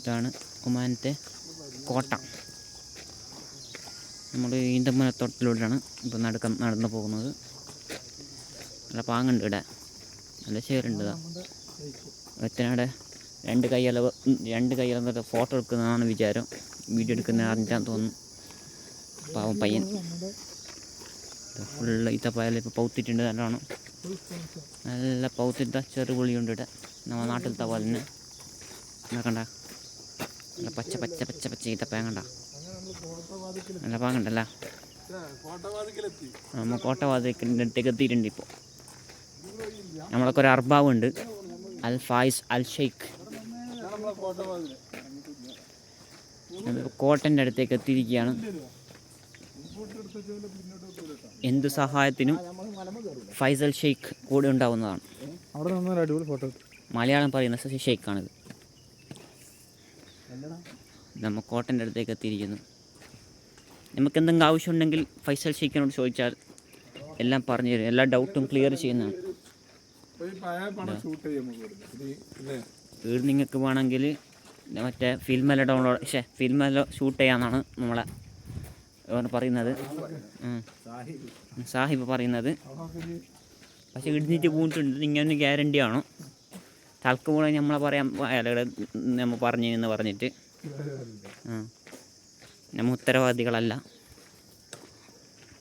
ഇതാണ് ഒമാനത്തെ കോട്ട. നമ്മൾ ഈന്തപ്പനത്തോട്ടത്തിലൂടെയാണ് ഇപ്പോൾ നടന്നു പോകുന്നത്. നല്ല പാങ്ങുണ്ട് ഇവിടെ, നല്ല ചേരുണ്ട്. ഒറ്റനാടെ രണ്ട് കൈയളവ് ഫോട്ടോ എടുക്കുന്നതാണ് വിചാരം, വീഡിയോ എടുക്കുന്ന അറിഞ്ഞാന്ന് തോന്നുന്നു. പാവം പയ്യൻ ഫുള്ള് ഈത്തപ്പഴം ഇപ്പോൾ പൗത്തിട്ടുണ്ട്. നല്ലോണം നല്ല പൗത്തിട്ട ചെറുപുളിയുണ്ട് ഇവിടെ, നമ്മുടെ നാട്ടിലത്തെ പോലെ തന്നെ. കണ്ട നല്ല പച്ച പച്ച പച്ച പച്ച ഈത്തപ്പഴം കണ്ട, നല്ല പാങ്ങുണ്ടല്ല. നമ്മൾ കോട്ടവാതിക്കൻ്റെ അടുത്തേക്ക് എത്തിയിട്ടുണ്ട്. ഇപ്പോൾ നമ്മളൊക്കെ ഒരു അർബാവുണ്ട്, അൽ ഫായിസ് അൽ ഷെയ്ഖ്. കോട്ടൻ്റെ അടുത്തേക്ക് എത്തിയിരിക്കുകയാണ്. എന്ത് സഹായത്തിനും ഫൈസൽ ഷെയ്ഖ് കൂടെ ഉണ്ടാവുന്നതാണ്. മലയാളം പറയുന്ന ഷെയ്ഖാണിത്. നമ്മൾ കോട്ടൻ്റെ അടുത്തേക്ക് എത്തിയിരിക്കുന്നു. നമുക്ക് എന്തെങ്കിലും ആവശ്യമുണ്ടെങ്കിൽ ഫൈസൽ ഷെയ്ഖിനോട് ചോദിച്ചാൽ എല്ലാം പറഞ്ഞു തരും, എല്ലാ ഡൗട്ടും ക്ലിയർ ചെയ്യുന്നതാണ്. വീട് നിങ്ങൾക്ക് വേണമെങ്കിൽ മറ്റേ ഫിൽമെല്ലാം ഷൂട്ട് ചെയ്യാമെന്നാണ് നമ്മളെ പറയുന്നത്, സാഹിബ് പറയുന്നത്. പക്ഷെ ഇടിഞ്ഞിട്ട് പോയിട്ടുണ്ട്, ഇങ്ങനെ ഗ്യാരണ്ടി ആണോ തൽക്ക് കൂടെ നമ്മളെ പറയാൻ അയാളുടെ നമ്മൾ പറഞ്ഞെന്ന് പറഞ്ഞിട്ട് നമ്മൾ ഉത്തരവാദികളല്ല.